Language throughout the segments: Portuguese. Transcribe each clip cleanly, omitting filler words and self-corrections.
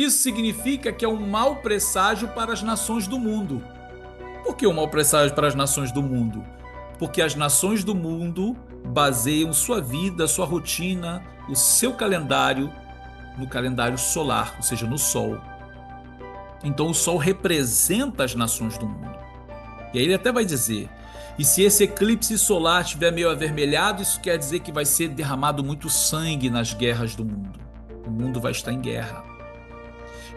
Isso significa que é um mau presságio para as nações do mundo. Por que um mau presságio para as nações do mundo? Porque as nações do mundo baseiam sua vida, sua rotina, o seu calendário no calendário solar, ou seja, no Sol. Então o Sol representa as nações do mundo. E aí ele até vai dizer: e se esse eclipse solar estiver meio avermelhado, isso quer dizer que vai ser derramado muito sangue nas guerras do mundo. O mundo vai estar em guerra.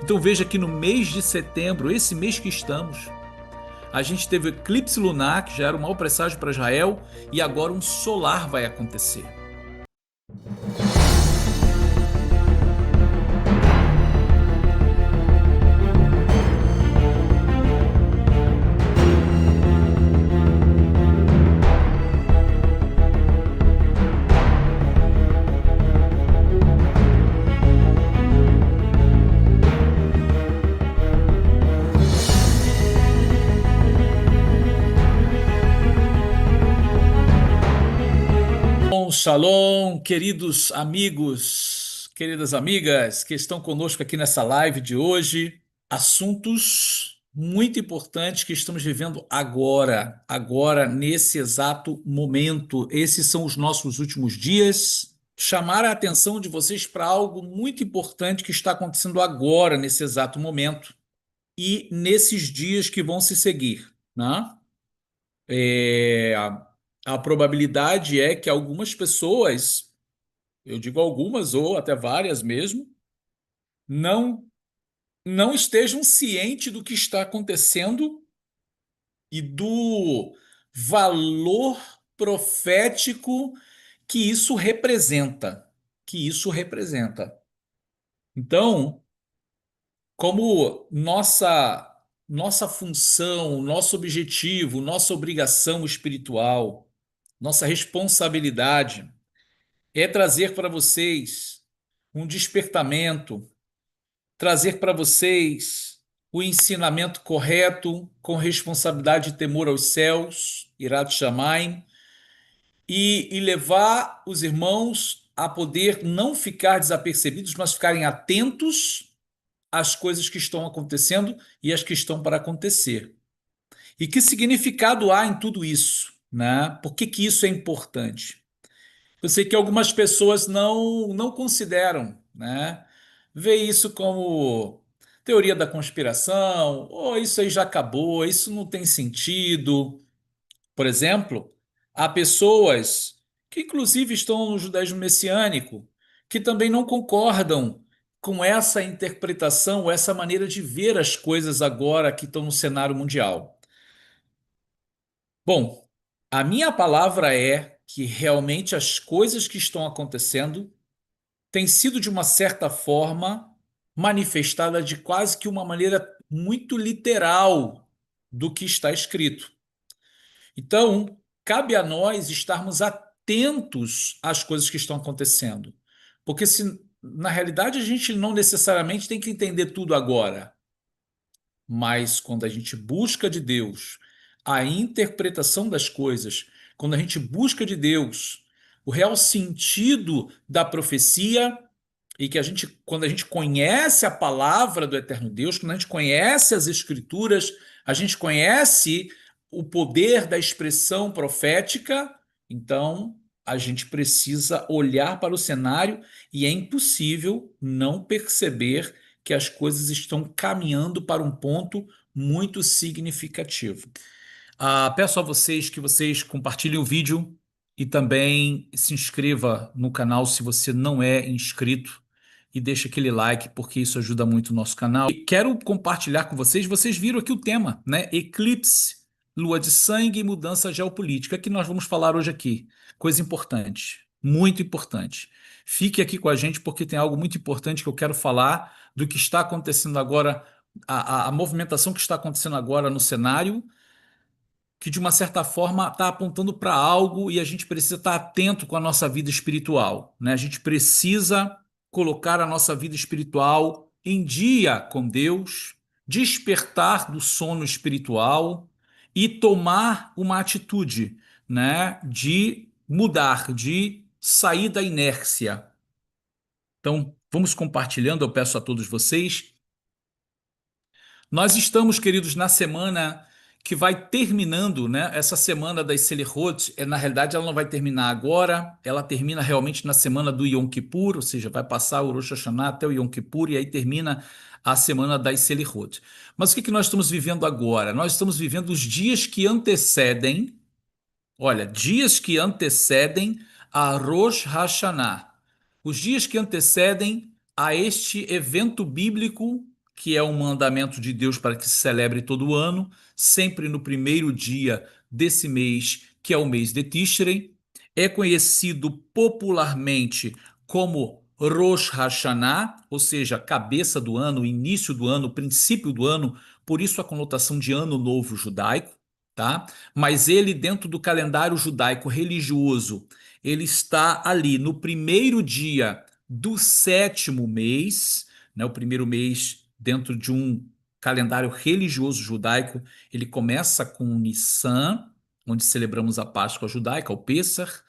Então veja que no mês de setembro, esse mês que estamos, a gente teve o eclipse lunar, que já era um mau presságio para Israel, e agora um solar vai acontecer. Bom, shalom, queridos amigos, queridas amigas que estão conosco aqui nessa live de hoje. Assuntos muito importantes que estamos vivendo agora, nesse exato momento. Esses são os nossos últimos dias. Chamar a atenção de vocês para algo muito importante que está acontecendo agora, nesse exato momento, e nesses dias que vão se seguir, né? A probabilidade é que algumas pessoas, eu digo algumas ou até várias mesmo, não não estejam cientes do que está acontecendo e do valor profético que isso representa, que isso representa. Então, como nossa função, nosso objetivo, nossa obrigação espiritual, nossa responsabilidade é trazer para vocês um despertamento, trazer para vocês o ensinamento correto, com responsabilidade e temor aos céus, Irat Shamayim, e levar os irmãos a poder não ficar desapercebidos, mas ficarem atentos às coisas que estão acontecendo e às que estão para acontecer. E que significado há em tudo isso, né? Por que que isso é importante? Eu sei que algumas pessoas não consideram, né? Vê isso como teoria da conspiração, ou isso aí já acabou, isso não tem sentido. Por exemplo, há pessoas que inclusive estão no judaísmo messiânico, que também não concordam com essa interpretação, ou essa maneira de ver as coisas agora que estão no cenário mundial. Bom, a minha palavra é que realmente as coisas que estão acontecendo têm sido, de uma certa forma, manifestada de quase que uma maneira muito literal do que está escrito. Então, cabe a nós estarmos atentos às coisas que estão acontecendo. Porque se na realidade a gente não necessariamente tem que entender tudo agora, mas quando a gente busca de Deus a interpretação das coisas, quando a gente busca de Deus o real sentido da profecia, e que quando a gente conhece a palavra do eterno Deus, quando a gente conhece as escrituras, a gente conhece o poder da expressão profética, então a gente precisa olhar para o cenário e é impossível não perceber que as coisas estão caminhando para um ponto muito significativo. Peço a vocês que vocês compartilhem o vídeo e também se inscreva no canal se você não é inscrito e deixe aquele like, porque isso ajuda muito o nosso canal. E quero compartilhar com vocês, vocês viram aqui o tema, né? Eclipse, lua de sangue e mudança geopolítica, que nós vamos falar hoje aqui. Coisa importante, muito importante. Fique aqui com a gente porque tem algo muito importante que eu quero falar do que está acontecendo agora, a movimentação que está acontecendo agora no cenário, que de uma certa forma está apontando para algo e a gente precisa estar atento com a nossa vida espiritual, né? A gente precisa colocar a nossa vida espiritual em dia com Deus, despertar do sono espiritual e tomar uma atitude, né? De mudar, de sair da inércia. Então, vamos compartilhando, eu peço a todos vocês Nós estamos, queridos, na semana que vai terminando, né? Essa semana das Selihot, na realidade, ela não vai terminar agora, ela termina realmente na semana do Yom Kippur, ou seja, vai passar o Rosh Hashanah até o Yom Kippur e aí termina a semana das Selihot. Mas o que que nós estamos vivendo agora? Nós estamos vivendo os dias que antecedem. Olha, dias que antecedem a Rosh Hashanah, os dias que antecedem a este evento bíblico, que é um mandamento de Deus para que se celebre todo ano, sempre no primeiro dia desse mês, que é o mês de Tishrei, é conhecido popularmente como Rosh Hashanah, ou seja, cabeça do ano, início do ano, princípio do ano, por isso a conotação de ano novo judaico, tá? Mas ele, dentro do calendário judaico religioso, ele está ali no primeiro dia do sétimo mês, né? O primeiro mês dentro de um calendário religioso judaico, ele começa com Nissan, onde celebramos a Páscoa judaica, o Pêssar,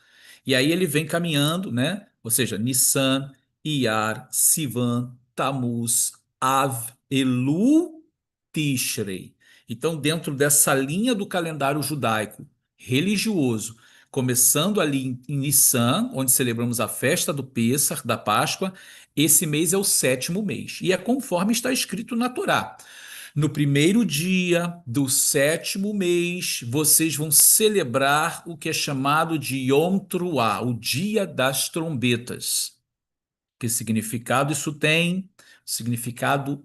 e aí ele vem caminhando, né? Ou seja, Nissan, Iyar, Sivan, Tammuz, Av, Elu, Tishrei. Então, dentro dessa linha do calendário judaico religioso, começando ali em Nissan, onde celebramos a festa do Pêssar, da Páscoa, esse mês é o sétimo mês. E é conforme está escrito na Torá. No primeiro dia do sétimo mês, vocês vão celebrar o que é chamado de Yom Truá, o Dia das Trombetas. Que significado isso tem? Significado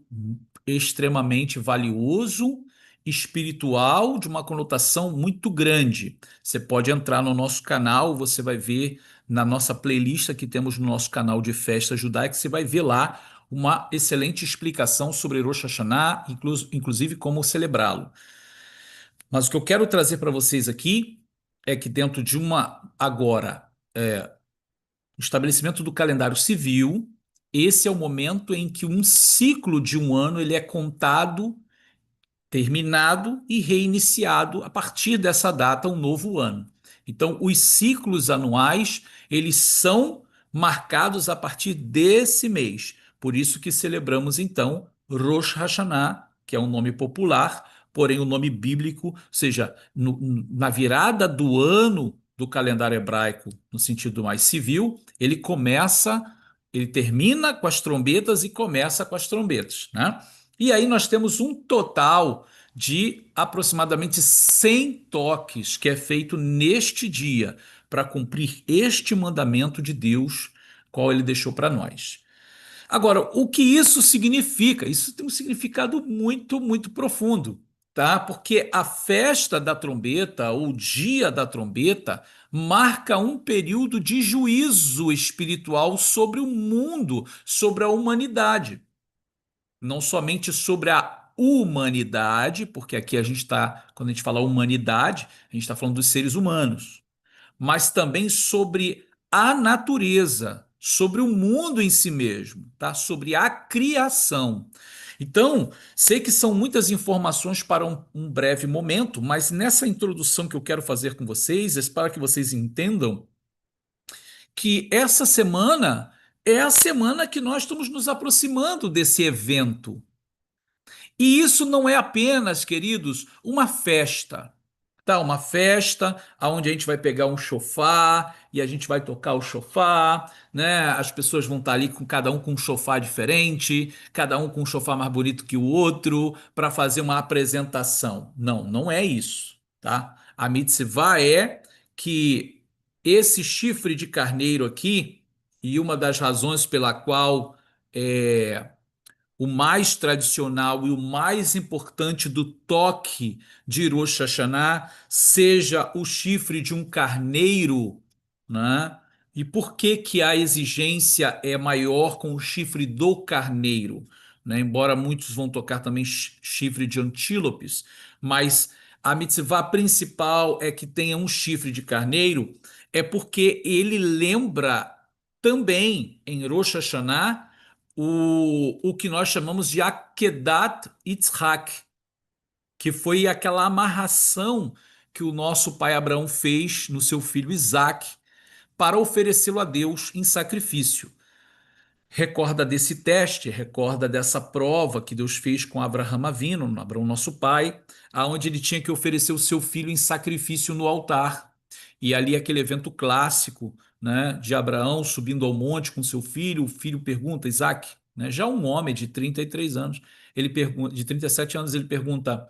extremamente valioso, espiritual, de uma conotação muito grande. Você pode entrar no nosso canal, você vai ver na nossa playlist que temos no nosso canal de festa judaica, você vai ver lá uma excelente explicação sobre Rosh Hashanah, inclusive como celebrá-lo. Mas o que eu quero trazer para vocês aqui é que dentro de uma agora o estabelecimento do calendário civil, esse é o momento em que um ciclo de um ano ele é contado, terminado e reiniciado a partir dessa data, um novo ano. Então, os ciclos anuais, eles são marcados a partir desse mês. Por isso que celebramos então Rosh Hashanah, que é um nome popular, porém o nome bíblico, ou seja, na virada do ano do calendário hebraico, no sentido mais civil, ele termina com as trombetas e começa com as trombetas, né? E aí nós temos um total de aproximadamente 100 toques que é feito neste dia para cumprir este mandamento de Deus, qual ele deixou para nós. Agora, o que isso significa? Isso tem um significado muito, muito profundo, tá? Porque a festa da trombeta, ou o dia da trombeta, marca um período de juízo espiritual sobre o mundo, sobre a humanidade, não somente sobre a humanidade, porque aqui a gente está, quando a gente fala humanidade, a gente está falando dos seres humanos, mas também sobre a natureza, sobre o mundo em si mesmo, tá? Sobre a criação. Então, sei que são muitas informações para um breve momento, mas nessa introdução que eu quero fazer com vocês, é para que vocês entendam que essa semana é a semana que nós estamos nos aproximando desse evento. E isso não é apenas, queridos, uma festa. Tá, uma festa onde a gente vai pegar um chofar e a gente vai tocar o chofar, né? As pessoas vão estar ali com cada um com um chofar diferente, cada um com um chofar mais bonito que o outro, para fazer uma apresentação. Não, não é isso, tá? A mitzvah é que esse chifre de carneiro aqui, e uma das razões pela qual o mais tradicional e o mais importante do toque de Rosh Hashanah seja o chifre de um carneiro, né? E por que que a exigência é maior com o chifre do carneiro, né? Embora muitos vão tocar também chifre de antílopes, mas a mitzvah principal é que tenha um chifre de carneiro, é porque ele lembra também em Rosh Hashanah o que nós chamamos de Akedat Yitzhak, que foi aquela amarração que o nosso pai Abraão fez no seu filho Isaque para oferecê-lo a Deus em sacrifício. recorda desse teste, recorda dessa prova que Deus fez com Abraão Avino, Abraão nosso pai, aonde ele tinha que oferecer o seu filho em sacrifício no altar. E ali aquele evento clássico, né, de Abraão subindo ao monte com seu filho, o filho pergunta, Isaac, né, já um homem de 33 anos, ele pergunta, de 37 anos, ele pergunta: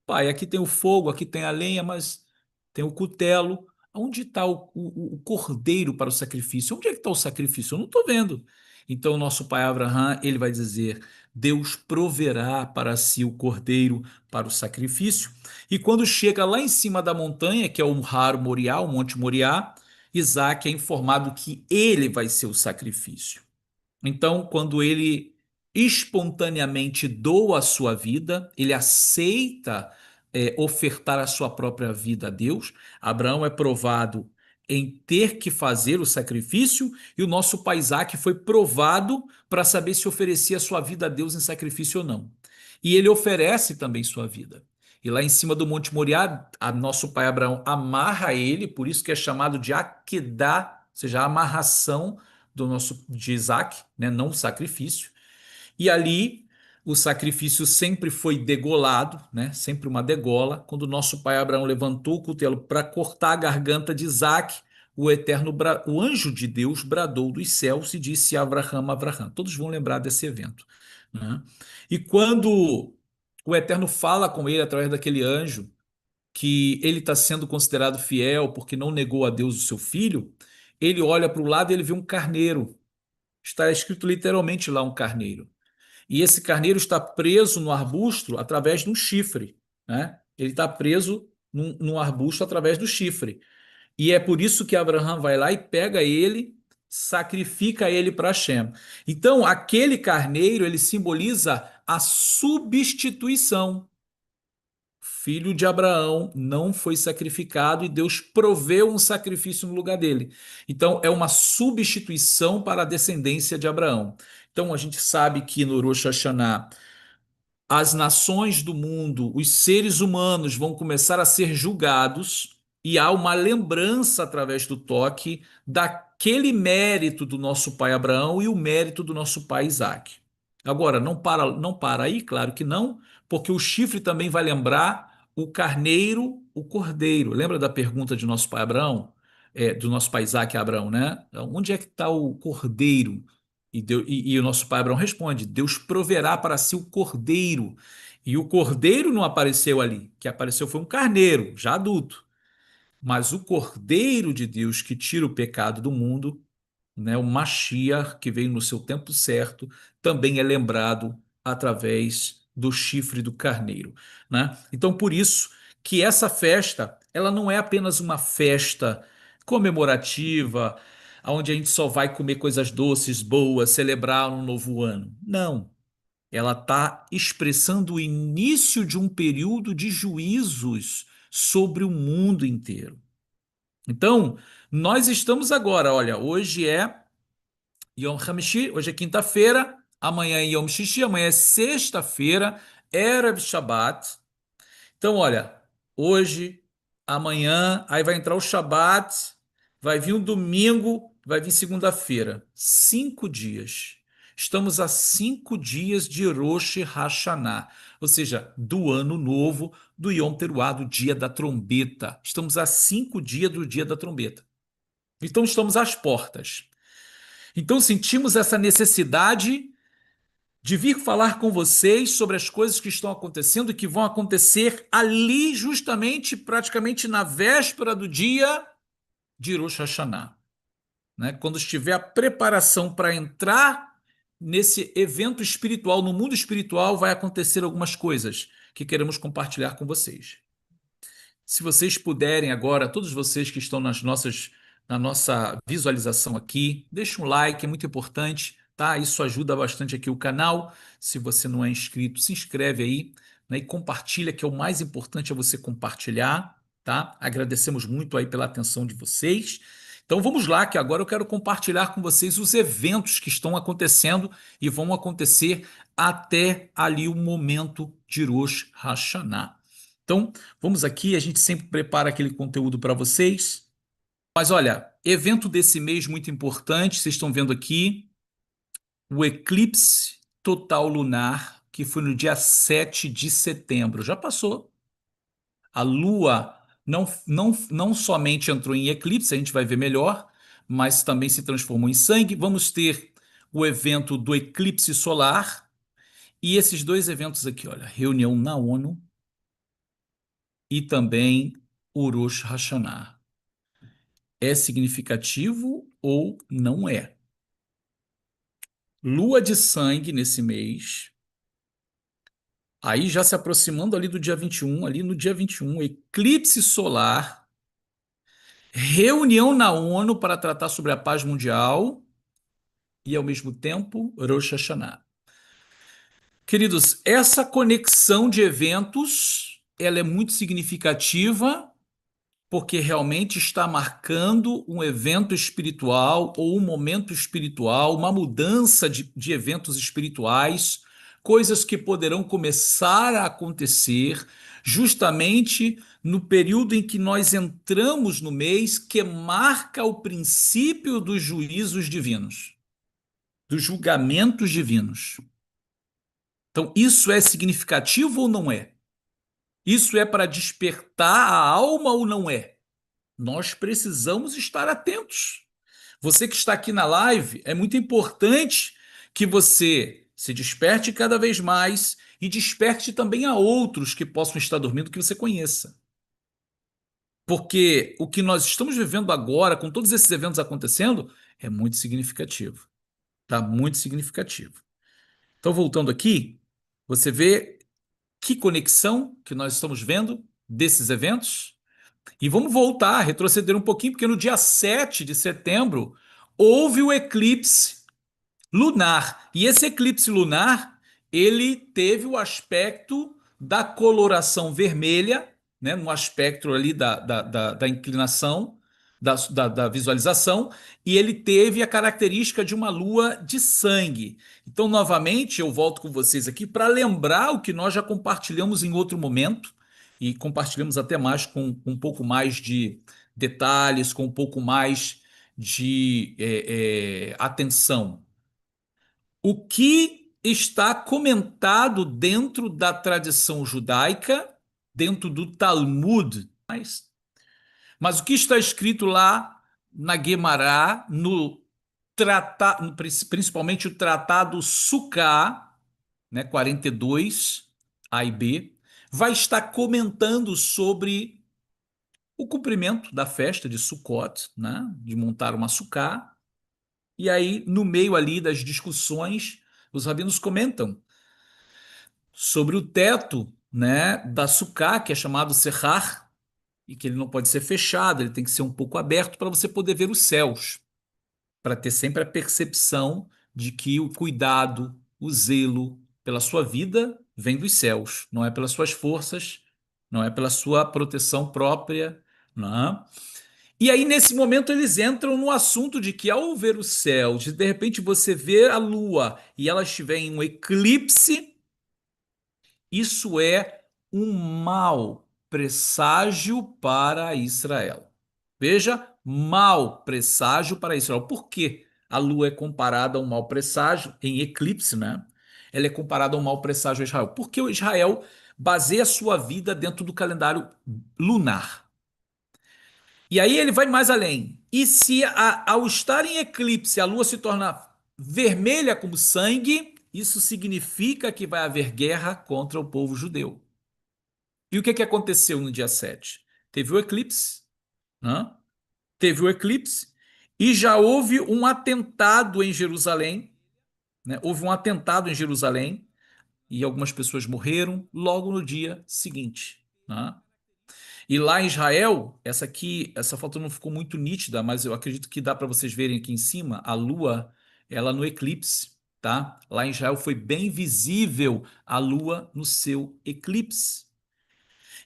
pai, aqui tem o fogo, aqui tem a lenha, mas tem o cutelo. Onde está o cordeiro para o sacrifício? Onde é que está o sacrifício? Eu não estou vendo. Então, nosso pai Abraão, ele vai dizer: Deus proverá para si o cordeiro para o sacrifício. E quando chega lá em cima da montanha, que é o Har Moriá, o Monte Moriá, Isaac é informado que ele vai ser o sacrifício. Então, quando ele espontaneamente doa a sua vida, ele aceita ofertar a sua própria vida a Deus. Abraão é provado em ter que fazer o sacrifício, e o nosso pai Isaac foi provado para saber se oferecia a sua vida a Deus em sacrifício ou não. E ele oferece também sua vida. E lá em cima do Monte Moriá, nosso pai Abraão amarra ele, por isso que é chamado de Akedah, ou seja, a amarração do nosso de Isaac, né, não o sacrifício. E ali o sacrifício sempre foi degolado, né, sempre uma degola. Quando o nosso pai Abraão levantou o cutelo para cortar a garganta de Isaac, o anjo de Deus bradou dos céus e disse: Abraham, Abraham. Todos vão lembrar desse evento, né? E quando o Eterno fala com ele através daquele anjo que ele está sendo considerado fiel porque não negou a Deus o seu filho, ele olha para o lado e ele vê um carneiro. Está escrito literalmente lá um carneiro. E esse carneiro está preso no arbusto através de um chifre, né? Ele está preso num arbusto através do chifre. E é por isso que Abraão vai lá e pega ele, sacrifica ele para Hashem. Então, aquele carneiro, ele simboliza a substituição. Filho de Abraão não foi sacrificado e Deus proveu um sacrifício no lugar dele. Então, é uma substituição para a descendência de Abraão. Então, a gente sabe que no Rosh Hashanah as nações do mundo, os seres humanos vão começar a ser julgados e há uma lembrança através do toque daquele mérito do nosso pai Abraão e o mérito do nosso pai Isaac. Agora, não para aí, claro que não, porque o chifre também vai lembrar o carneiro, o cordeiro. Lembra da pergunta de nosso pai Abraão? Do nosso pai Isaac a Abraão, né? Onde é que está o cordeiro? E o nosso pai Abraão responde: Deus proverá para si o cordeiro. E o cordeiro não apareceu ali, que apareceu foi um carneiro, já adulto. Mas o cordeiro de Deus que tira o pecado do mundo, né, o Mashiach, que veio no seu tempo certo, também é lembrado através do chifre do carneiro, né? Então, por isso que essa festa, ela não é apenas uma festa comemorativa, onde a gente só vai comer coisas doces, boas, celebrar um novo ano. Não. Ela está expressando o início de um período de juízos sobre o mundo inteiro. Então, nós estamos agora, olha, hoje é Yom Hamishi, hoje é quinta-feira, amanhã é Yom Shishi, amanhã é sexta-feira, Erev Shabbat. Então, olha, hoje, amanhã, aí vai entrar o Shabat, vai vir um domingo, vai vir segunda-feira. 5 dias. Estamos a 5 dias de Rosh Hashanah, ou seja, do ano novo, do Yom Teruah, do dia da trombeta. Estamos a 5 dias do dia da trombeta. Então, estamos às portas. Então sentimos essa necessidade de vir falar com vocês sobre as coisas que estão acontecendo e que vão acontecer ali, justamente, praticamente na véspera do dia de Rosh Hashanah, né? Quando estiver a preparação para entrar nesse evento espiritual, no mundo espiritual, vai acontecer algumas coisas que queremos compartilhar com vocês. Se vocês puderem agora, todos vocês que estão na nossa visualização aqui, deixa um like, é muito importante, tá? Isso ajuda bastante aqui o canal. Se você não é inscrito, se inscreve aí, né? E compartilha, que é o mais importante é você compartilhar, tá? Agradecemos muito aí pela atenção de vocês. Então vamos lá, que agora eu quero compartilhar com vocês os eventos que estão acontecendo e vão acontecer até ali o momento de Rosh Hashanah. Então, vamos aqui, a gente sempre prepara aquele conteúdo para vocês. Mas olha, evento desse mês muito importante, vocês estão vendo aqui, o eclipse total lunar, que foi no dia 7 de setembro. Já passou. A Lua não somente entrou em eclipse, a gente vai ver melhor, mas também se transformou em sangue. Vamos ter o evento do eclipse solar e esses dois eventos aqui, olha, reunião na ONU e também Urosh Hashanah. É significativo ou não é? Lua de sangue nesse mês. Aí já se aproximando ali do dia 21, ali no dia 21, eclipse solar, reunião na ONU para tratar sobre a paz mundial e, ao mesmo tempo, Rosh Hashanah. Queridos, essa conexão de eventos, ela é muito significativa porque realmente está marcando um evento espiritual ou um momento espiritual, uma mudança de eventos espirituais, coisas que poderão começar a acontecer justamente no período em que nós entramos no mês que marca o princípio dos juízos divinos, dos julgamentos divinos. Então, isso é significativo ou não é? Isso é para despertar a alma ou não é? Nós precisamos estar atentos. Você que está aqui na live, é muito importante que você se desperte cada vez mais e desperte também a outros que possam estar dormindo que você conheça. Porque o que nós estamos vivendo agora, com todos esses eventos acontecendo, é muito significativo. Tá muito significativo. Então, voltando aqui, você vê que conexão que nós estamos vendo desses eventos. E vamos voltar, retroceder um pouquinho, porque no dia 7 de setembro houve o eclipse lunar. E esse eclipse lunar, ele teve o aspecto da coloração vermelha, né, no aspecto ali da inclinação, da visualização, e ele teve a característica de uma lua de sangue. Então, novamente, eu volto com vocês aqui para lembrar o que nós já compartilhamos em outro momento, e compartilhamos até mais com um pouco mais de detalhes, com um pouco mais de atenção. O que está comentado dentro da tradição judaica, dentro do Talmud, mas o que está escrito lá na Guemará, no tratado, principalmente o tratado Sukkah, né, 42, A e B, vai estar comentando sobre o cumprimento da festa de Sukkot, né, de montar uma sukkah. E aí, no meio ali das discussões, os rabinos comentam sobre o teto, né, da sukkah, que é chamado serrar, e que ele não pode ser fechado, ele tem que ser um pouco aberto para você poder ver os céus, para ter sempre a percepção de que o cuidado, o zelo pela sua vida vem dos céus, não é pelas suas forças, não é pela sua proteção própria, não. E aí, nesse momento, eles entram no assunto de que, ao ver o céu, de repente você vê a lua e ela estiver em um eclipse, isso é um mau presságio para Israel. Veja, mau presságio para Israel. Por que a lua é comparada a um mau presságio em eclipse, né? Ela é comparada a um mau presságio a Israel. Porque o Israel baseia sua vida dentro do calendário lunar. E aí ele vai mais além. E se ao estar em eclipse a lua se torna vermelha como sangue, isso significa que vai haver guerra contra o povo judeu. E o que aconteceu no dia 7? Teve o eclipse, né? Teve o eclipse e já houve um atentado em Jerusalém, né? Houve um atentado em Jerusalém e algumas pessoas morreram logo no dia seguinte, né? E lá em Israel, essa foto não ficou muito nítida, mas eu acredito que dá para vocês verem aqui em cima, a lua, ela no eclipse, tá? Lá em Israel foi bem visível a lua no seu eclipse.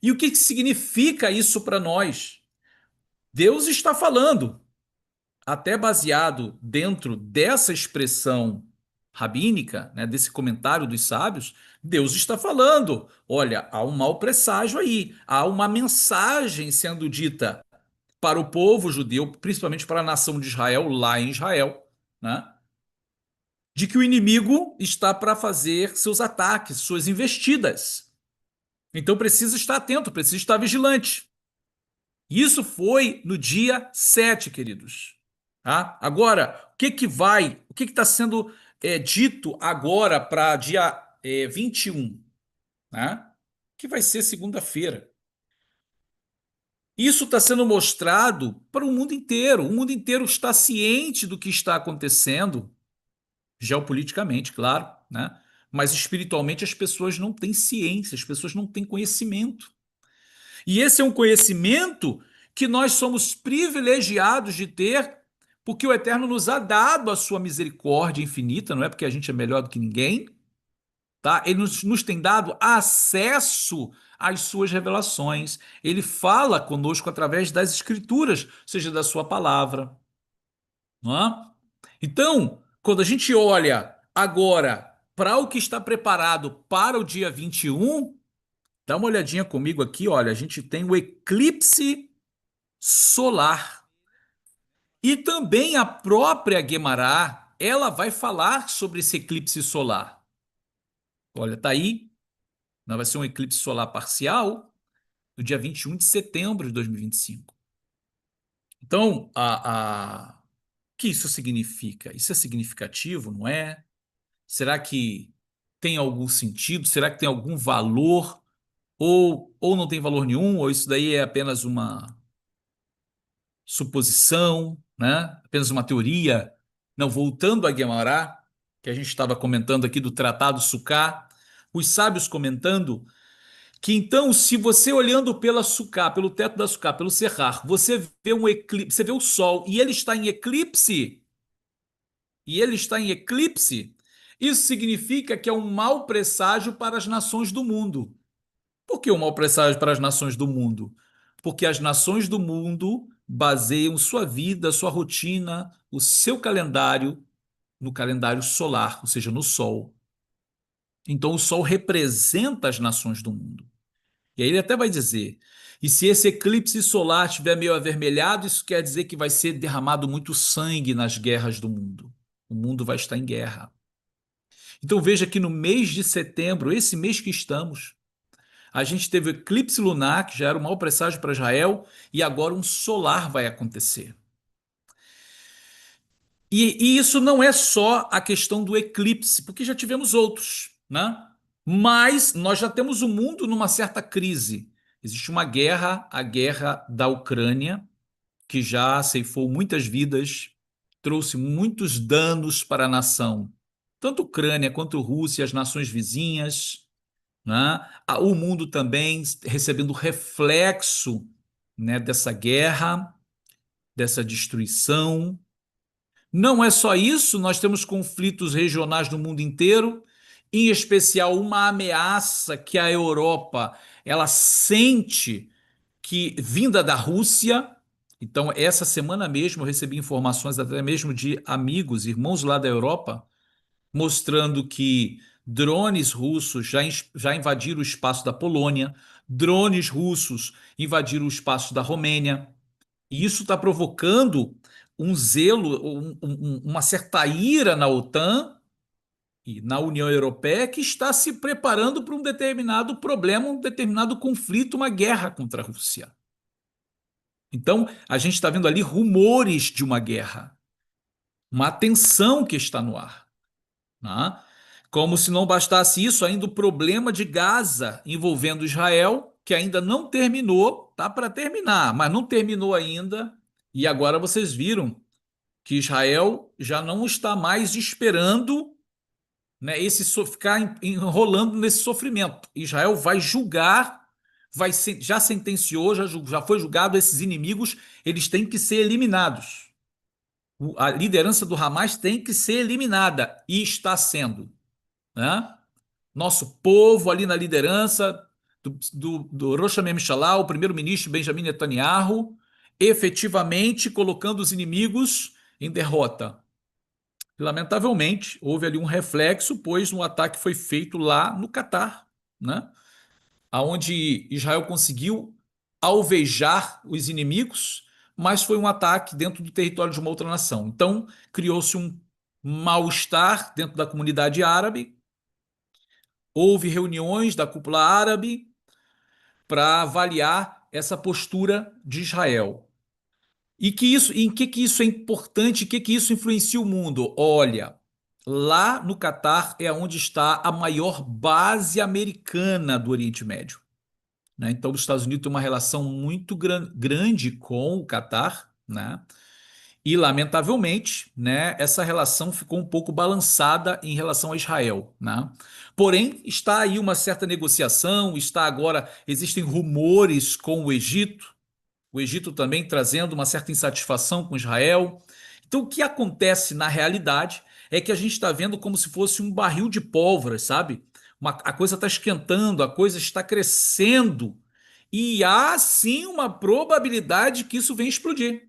E o que significa isso para nós? Deus está falando, até baseado dentro dessa expressão rabínica, né, desse comentário dos sábios, Deus está falando: olha, há um mau presságio aí, há uma mensagem sendo dita para o povo judeu, principalmente para a nação de Israel, lá em Israel, né, de que o inimigo está para fazer seus ataques, suas investidas. Então precisa estar atento, precisa estar vigilante. Isso foi no dia 7, queridos. Tá? Agora, o que está sendo dito agora para dia 21, né? Que vai ser segunda-feira. Isso está sendo mostrado para o mundo inteiro. O mundo inteiro está ciente do que está acontecendo, geopoliticamente, claro, né? Mas espiritualmente as pessoas não têm ciência, as pessoas não têm conhecimento. E esse é um conhecimento que nós somos privilegiados de ter, porque o Eterno nos ha dado a sua misericórdia infinita, não é porque a gente é melhor do que ninguém, tá? Ele nos tem dado acesso às suas revelações. Ele fala conosco através das escrituras, seja da sua palavra, não é? Então, quando a gente olha agora para o que está preparado para o dia 21, dá uma olhadinha comigo aqui, olha, a gente tem o eclipse solar. E também a própria Guemará, ela vai falar sobre esse eclipse solar. Olha, tá aí, não vai ser um eclipse solar parcial no dia 21 de setembro de 2025. Então, o que isso significa? Isso é significativo, não é? Será que tem algum sentido? Será que tem algum valor? Ou não tem valor nenhum? Ou isso daí é apenas uma suposição, né? Apenas uma teoria? Não, voltando a Guemará, que a gente estava comentando aqui do Tratado Sucá, os sábios comentando que então, se você olhando pela Sucá, pelo teto da Sucá, pelo Serrar, você vê um eclipse, você vê o Sol e ele está em eclipse, isso significa que é um mau presságio para as nações do mundo. Por que um mau presságio para as nações do mundo? Porque as nações do mundo baseiam sua vida, sua rotina, o seu calendário no calendário solar, ou seja, no Sol. Então, o Sol representa as nações do mundo. E aí ele até vai dizer: e se esse eclipse solar estiver meio avermelhado, isso quer dizer que vai ser derramado muito sangue nas guerras do mundo. O mundo vai estar em guerra. Então veja que no mês de setembro, esse mês que estamos, a gente teve o eclipse lunar, que já era um mau presságio para Israel, e agora um solar vai acontecer. E isso não é só a questão do eclipse, porque já tivemos outros, né? Mas nós já temos o mundo numa certa crise. Existe uma guerra, a guerra da Ucrânia, que já ceifou muitas vidas, trouxe muitos danos para a nação. Tanto Ucrânia quanto Rússia, as nações vizinhas, né? O mundo também recebendo reflexo, né, dessa guerra, dessa destruição. Não é só isso, nós temos conflitos regionais no mundo inteiro, em especial uma ameaça que a Europa ela sente que vinda da Rússia. Então, essa semana mesmo eu recebi informações até mesmo de amigos, irmãos lá da Europa, mostrando que drones russos já invadiram o espaço da Polônia, drones russos invadiram o espaço da Romênia. E isso está provocando um zelo, uma certa ira na OTAN e na União Europeia, que está se preparando para um determinado problema, um determinado conflito, uma guerra contra a Rússia. Então, a gente está vendo ali rumores de uma guerra, uma tensão que está no ar, né? Como se não bastasse isso, ainda o problema de Gaza envolvendo Israel, que ainda não terminou, tá para terminar, mas não terminou ainda. E agora vocês viram que Israel já não está mais esperando, né, ficar enrolando nesse sofrimento. Israel vai julgar, já sentenciou, já foi julgado esses inimigos, eles têm que ser eliminados. A liderança do Hamas tem que ser eliminada e está sendo, né? Nosso povo ali na liderança do Rosh Hashanah, o primeiro-ministro Benjamin Netanyahu, efetivamente colocando os inimigos em derrota. Lamentavelmente, houve ali um reflexo, pois um ataque foi feito lá no Catar, né? Onde Israel conseguiu alvejar os inimigos, mas foi um ataque dentro do território de uma outra nação. Então, criou-se mal-estar dentro da comunidade árabe, houve reuniões da cúpula árabe para avaliar essa postura de Israel. E que isso, em que isso é importante, que isso influencia o mundo? Olha, lá no Catar é onde está a maior base americana do Oriente Médio, né? Então, os Estados Unidos têm uma relação muito grande com o Catar, né? E, lamentavelmente, né, essa relação ficou um pouco balançada em relação a Israel, né? Porém, está aí uma certa negociação, está agora, existem rumores com o Egito também trazendo uma certa insatisfação com Israel. Então, o que acontece na realidade é que a gente está vendo como se fosse um barril de pólvora, sabe? A coisa está esquentando, a coisa está crescendo, e há sim uma probabilidade que isso venha explodir,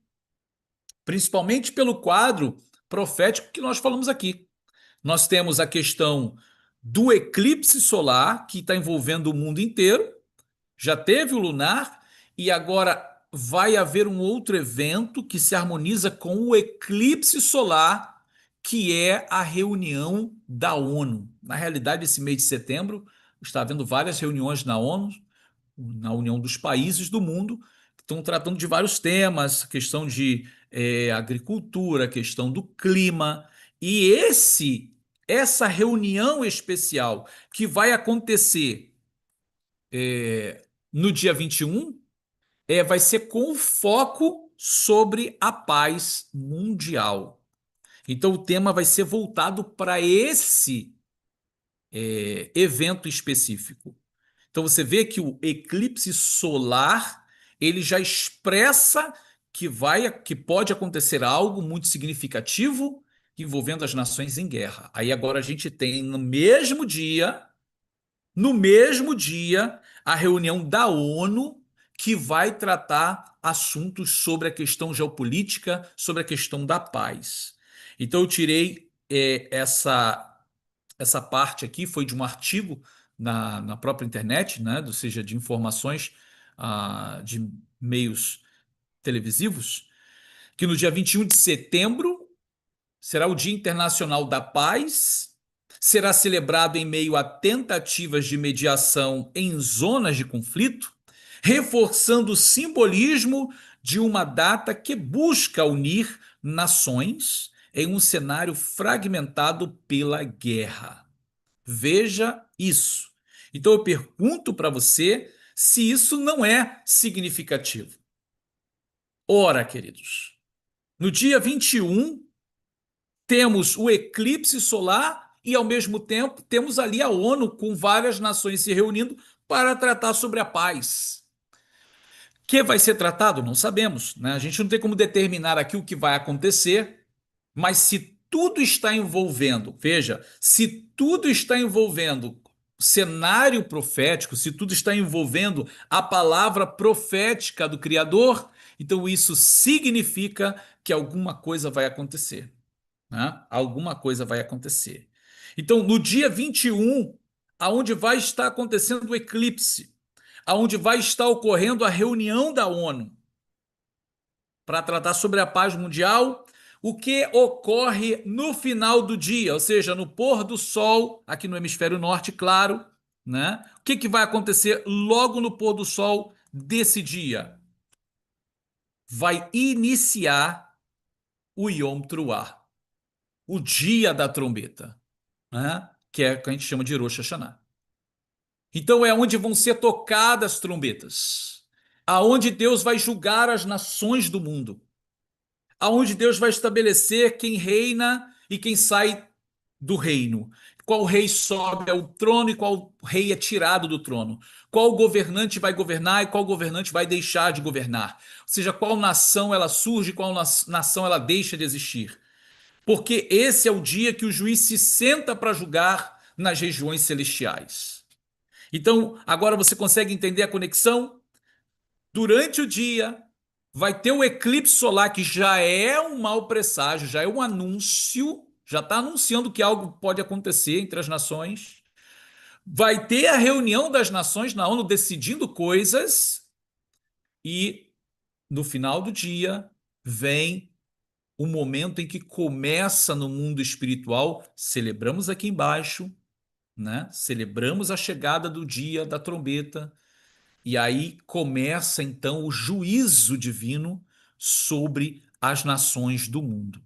principalmente pelo quadro profético que nós falamos aqui. Nós temos a questão do eclipse solar, que está envolvendo o mundo inteiro, já teve o lunar e agora vai haver um outro evento que se harmoniza com o eclipse solar, que é a reunião da ONU. Na realidade, esse mês de setembro está havendo várias reuniões na ONU, na União dos Países do Mundo, que estão tratando de vários temas, questão de agricultura, questão do clima. E essa reunião especial que vai acontecer no dia 21 vai ser com foco sobre a paz mundial. Então, o tema vai ser voltado para esse evento específico. Então, você vê que o eclipse solar ele já expressa que pode acontecer algo muito significativo envolvendo as nações em guerra. Aí agora a gente tem no mesmo dia, a reunião da ONU que vai tratar assuntos sobre a questão geopolítica, sobre a questão da paz. Então eu tirei essa parte aqui, foi de um artigo na própria internet, né? Ou seja, de informações de meios televisivos, que no dia 21 de setembro será o Dia Internacional da Paz, será celebrado em meio a tentativas de mediação em zonas de conflito, reforçando o simbolismo de uma data que busca unir nações em um cenário fragmentado pela guerra. Veja isso. Então eu pergunto para você se isso não é significativo. Ora, queridos, no dia 21 temos o eclipse solar e, ao mesmo tempo, temos ali a ONU com várias nações se reunindo para tratar sobre a paz. O que vai ser tratado? Não sabemos, né? A gente não tem como determinar aqui o que vai acontecer, mas se tudo está envolvendo, veja, se tudo está envolvendo cenário profético, se tudo está envolvendo a palavra profética do Criador, então isso significa que alguma coisa vai acontecer, né? Alguma coisa vai acontecer. Então, no dia 21, aonde vai estar acontecendo o eclipse, aonde vai estar ocorrendo a reunião da ONU para tratar sobre a paz mundial, o que ocorre no final do dia, ou seja, no pôr do sol, aqui no hemisfério norte, claro, né? O que vai acontecer logo no pôr do sol desse dia? Vai iniciar o Yom Teruah, o dia da trombeta, né? Que é o que a gente chama de Rosh Hashanah. Então é onde vão ser tocadas trombetas, aonde Deus vai julgar as nações do mundo, aonde Deus vai estabelecer quem reina e quem sai do reino. Qual rei sobe ao trono e qual rei é tirado do trono. Qual governante vai governar e qual governante vai deixar de governar. Ou seja, qual nação ela surge e qual nação ela deixa de existir. Porque esse é o dia que o juiz se senta para julgar nas regiões celestiais. Então, agora você consegue entender a conexão? Durante o dia, vai ter o eclipse solar, que já é um mau presságio, já é um anúncio, já está anunciando que algo pode acontecer entre as nações. Vai ter a reunião das nações na ONU decidindo coisas, e no final do dia vem o momento em que começa no mundo espiritual, celebramos aqui embaixo, né? Celebramos a chegada do dia da trombeta, e aí começa então o juízo divino sobre as nações do mundo.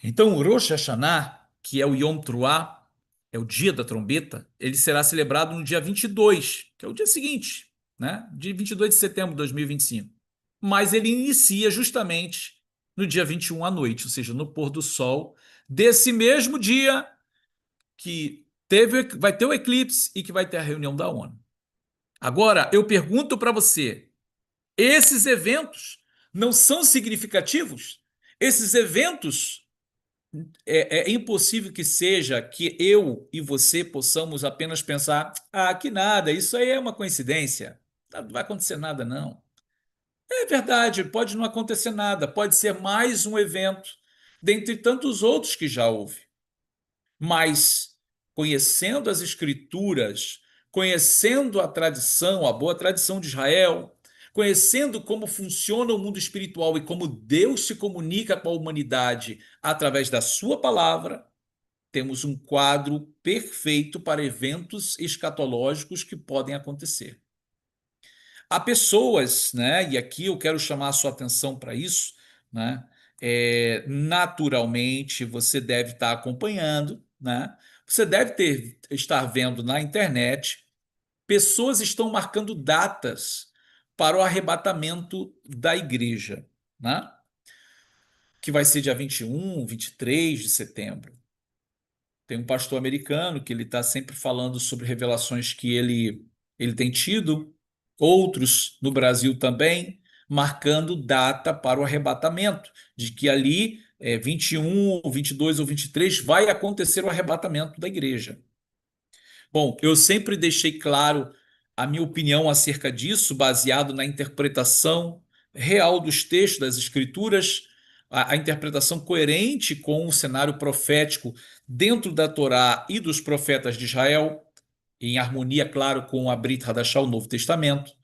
Então, o Rosh Hashanah, que é o Yom Teruah, é o dia da trombeta, ele será celebrado no dia 22, que é o dia seguinte, né? Dia 22 de setembro de 2025. Mas ele inicia justamente no dia 21 à noite, ou seja, no pôr do sol desse mesmo dia que vai ter o eclipse e que vai ter a reunião da ONU. Agora, eu pergunto para você, esses eventos não são significativos? Esses eventos é impossível que seja que eu e você possamos apenas pensar: ah, que nada, isso aí é uma coincidência. Não vai acontecer nada, não. É verdade, pode não acontecer nada, pode ser mais um evento, dentre tantos outros que já houve. Mas, conhecendo as Escrituras, conhecendo a tradição, a boa tradição de Israel, conhecendo como funciona o mundo espiritual e como Deus se comunica com a humanidade através da Sua palavra, temos um quadro perfeito para eventos escatológicos que podem acontecer. Há pessoas, né, e aqui eu quero chamar a sua atenção para isso, né? Naturalmente, você deve estar acompanhando, né? Você deve estar vendo na internet, pessoas estão marcando datas para o arrebatamento da igreja, né? Que vai ser dia 21, 23 de setembro. Tem um pastor americano que ele está sempre falando sobre revelações que ele tem tido, outros no Brasil também, marcando data para o arrebatamento, de que ali, 21, 22 ou 23, vai acontecer o arrebatamento da igreja. Bom, eu sempre deixei claro a minha opinião acerca disso, baseado na interpretação real dos textos das Escrituras, a interpretação coerente com o cenário profético dentro da Torá e dos profetas de Israel, em harmonia, claro, com a Brit Hadashah, o Novo Testamento,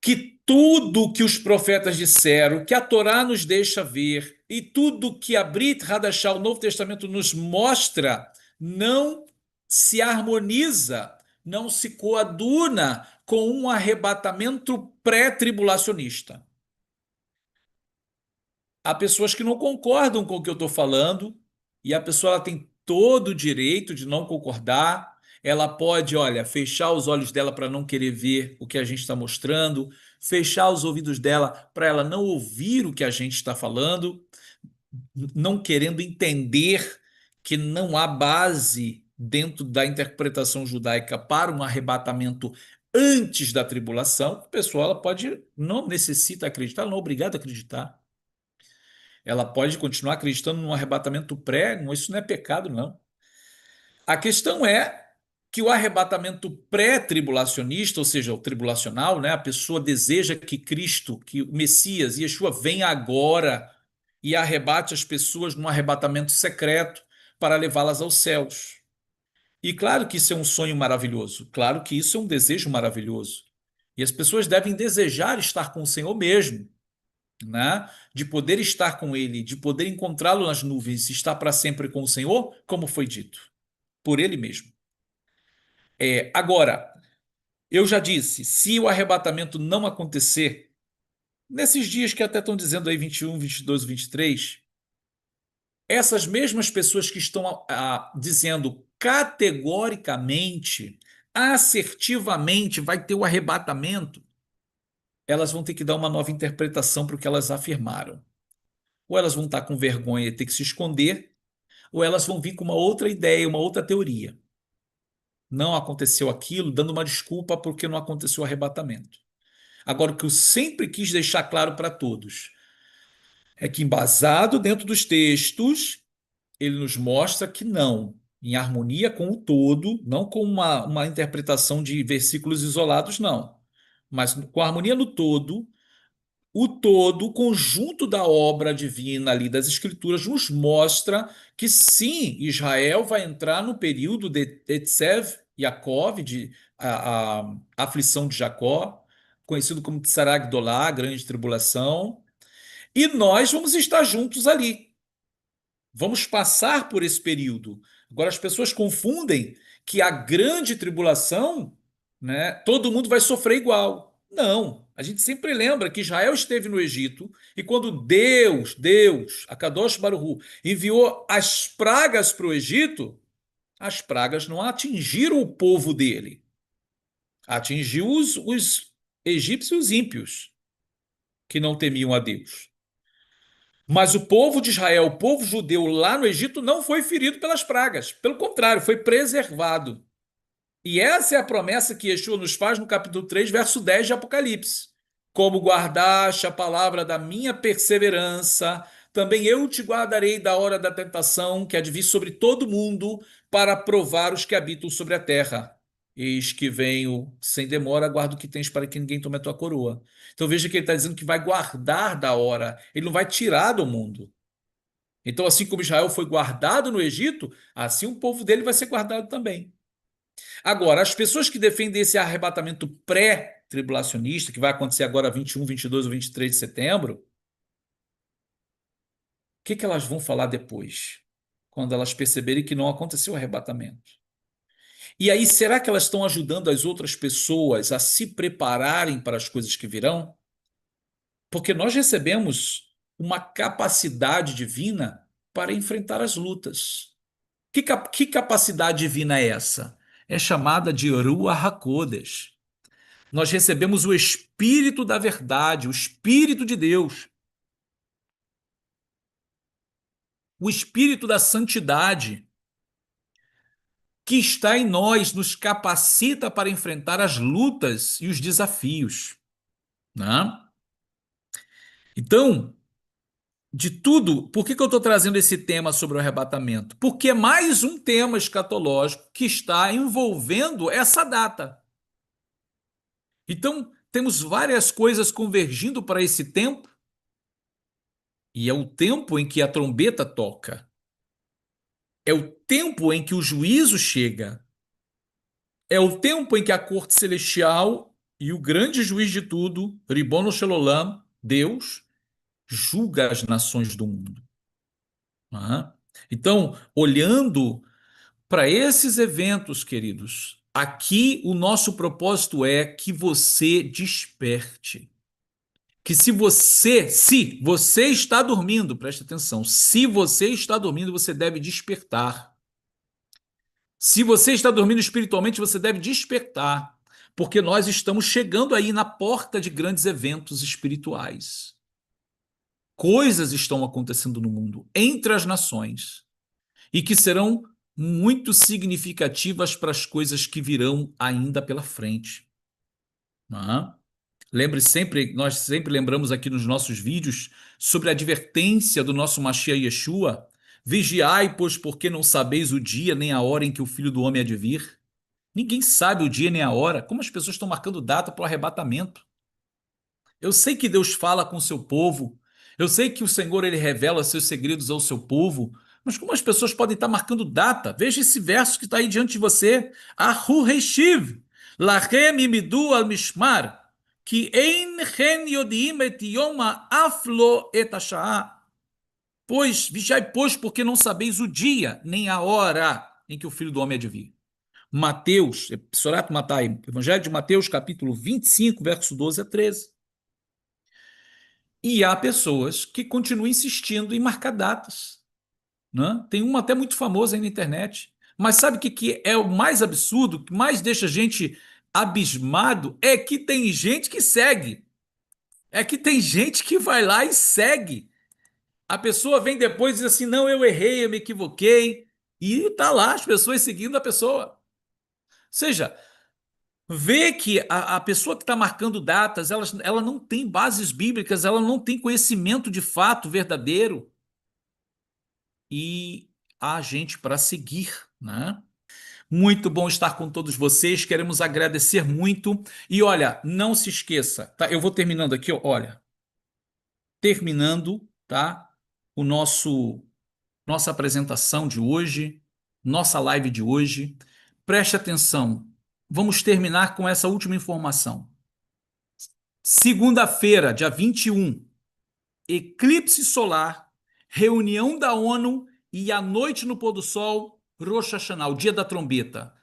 que tudo que os profetas disseram, que a Torá nos deixa ver, e tudo que a Brit Hadashah, o Novo Testamento, nos mostra, não se harmoniza, não se coaduna com um arrebatamento pré-tribulacionista. Há pessoas que não concordam com o que eu estou falando, e a pessoa ela tem todo o direito de não concordar. Ela pode, olha, fechar os olhos dela para não querer ver o que a gente está mostrando, fechar os ouvidos dela para ela não ouvir o que a gente está falando, não querendo entender que não há base dentro da interpretação judaica para um arrebatamento antes da tribulação. A pessoa ela pode, não necessita acreditar, ela não é obrigada a acreditar. Ela pode continuar acreditando num arrebatamento pré, isso não é pecado, não. A questão é que o arrebatamento pré-tribulacionista, ou seja, o tribulacional, né, a pessoa deseja que Cristo, que o Messias, Yeshua, venha agora e arrebate as pessoas num arrebatamento secreto para levá-las aos céus. E claro que isso é um sonho maravilhoso, claro que isso é um desejo maravilhoso. E as pessoas devem desejar estar com o Senhor mesmo, né? De poder estar com Ele, de poder encontrá-lo nas nuvens, estar para sempre com o Senhor, como foi dito, por Ele mesmo. Agora, eu já disse, se o arrebatamento não acontecer, nesses dias que até estão dizendo aí 21, 22, 23, essas mesmas pessoas que estão dizendo categoricamente, assertivamente, vai ter o arrebatamento, elas vão ter que dar uma nova interpretação para o que elas afirmaram. Ou elas vão estar com vergonha e ter que se esconder, ou elas vão vir com uma outra ideia, uma outra teoria. Não aconteceu aquilo, dando uma desculpa porque não aconteceu o arrebatamento. Agora, o que eu sempre quis deixar claro para todos é que, embasado dentro dos textos, ele nos mostra que não, em harmonia com o todo, não com uma interpretação de versículos isolados, não, mas com harmonia no todo. O todo, o conjunto da obra divina ali das Escrituras nos mostra que sim, Israel vai entrar no período de Etzev, Yaakov, a aflição de Jacó, conhecido como Tsar Agdolá, a grande tribulação, E nós vamos estar juntos ali. Vamos passar por esse período. Agora, as pessoas confundem que a grande tribulação, né, todo mundo vai sofrer igual. Não. A gente sempre lembra que Israel esteve no Egito e quando Deus, a Kadosh Baruch Hu, enviou as pragas para o Egito, as pragas não atingiram o povo dele, atingiu os egípcios ímpios que não temiam a Deus. Mas o povo de Israel, o povo judeu lá no Egito, não foi ferido pelas pragas. Pelo contrário, foi preservado. E essa é a promessa que Yeshua nos faz no capítulo 3, verso 10 de Apocalipse. Como guardaste a palavra da minha perseverança, também eu te guardarei da hora da tentação que há de vir sobre todo mundo para provar os que habitam sobre a terra. Eis que venho sem demora, guardo o que tens para que ninguém tome a tua coroa. Então veja que ele está dizendo que vai guardar da hora, ele não vai tirar do mundo. Então, assim como Israel foi guardado no Egito, assim o povo dele vai ser guardado também. Agora, as pessoas que defendem esse arrebatamento pré-tribulacionista, que vai acontecer agora 21, 22 ou 23 de setembro, o que elas vão falar depois? Quando elas perceberem que não aconteceu o arrebatamento. E aí, será que elas estão ajudando as outras pessoas a se prepararem para as coisas que virão? Porque nós recebemos uma capacidade divina para enfrentar as lutas. Que capacidade divina é essa? É chamada de Ruach HaKodesh. Nós recebemos o Espírito da verdade, o Espírito de Deus, o Espírito da santidade, que está em nós, nos capacita para enfrentar as lutas e os desafios, né? Então, de tudo, por que eu estou trazendo esse tema sobre o arrebatamento? Porque é mais um tema escatológico que está envolvendo essa data. Então, temos várias coisas convergindo para esse tempo, e é o tempo em que a trombeta toca. É o tempo em que o juízo chega. É o tempo em que a corte celestial e o grande juiz de tudo, Ribono Shel Olam, Deus, julga as nações do mundo. Né? Então, olhando para esses eventos, queridos, aqui o nosso propósito é que você desperte. Que se você está dormindo, preste atenção, se você está dormindo, você deve despertar. Se você está dormindo espiritualmente, você deve despertar, porque nós estamos chegando aí na porta de grandes eventos espirituais. Coisas estão acontecendo no mundo, entre as nações, e que serão muito significativas para as coisas que virão ainda pela frente. Não é? Lembre sempre, nós sempre lembramos aqui nos nossos vídeos sobre a advertência do nosso Mashiach Yeshua: vigiai, pois, porque não sabeis o dia nem a hora em que o Filho do Homem há de vir. Ninguém sabe o dia nem a hora. Como as pessoas estão marcando data para o arrebatamento? Eu sei que Deus fala com o seu povo. Eu sei que o Senhor ele revela seus segredos ao seu povo. Mas como as pessoas podem estar marcando data? Veja esse verso que está aí diante de você. Ahu Reshiv, Lachem imidu al mishmar, que ein chen yodim et yoma aflo et asha'ah. Pois, vigiai, pois, porque não sabeis o dia, nem a hora em que o Filho do Homem há de vir. Mateus, Sorat Matai, Evangelho de Mateus, capítulo 25, verso 12 a 13. E há pessoas que continuam insistindo em marcar datas. Né? Tem uma até muito famosa aí na internet. Mas sabe o que é o mais absurdo, o que mais deixa a gente abismado? É que tem gente que segue. É que tem gente que vai lá e segue. A pessoa vem depois e diz assim: não, eu errei, eu me equivoquei. E tá lá as pessoas seguindo a pessoa. Ou seja, vê que a pessoa que está marcando datas, ela não tem bases bíblicas, ela não tem conhecimento de fato verdadeiro e há gente para seguir, né? Muito bom estar com todos vocês, queremos agradecer muito. E olha, não se esqueça, tá? Eu vou terminando aqui, ó, olha, terminando, tá? O nossa apresentação de hoje, nossa live de hoje. Preste atenção, vamos terminar com essa última informação. Segunda-feira, dia 21, eclipse solar, reunião da ONU e a noite no pôr do sol, Rosh Hashanah, o dia da trombeta.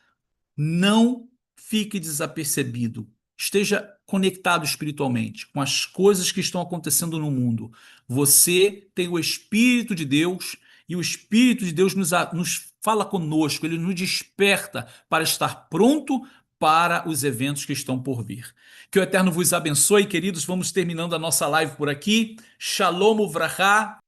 Não fique desapercebido. Esteja conectado espiritualmente com as coisas que estão acontecendo no mundo. Você tem o Espírito de Deus e o Espírito de Deus nos fala conosco, ele nos desperta para estar pronto para os eventos que estão por vir. Que o Eterno vos abençoe, queridos. Vamos terminando a nossa live por aqui. Shalom Uvracha.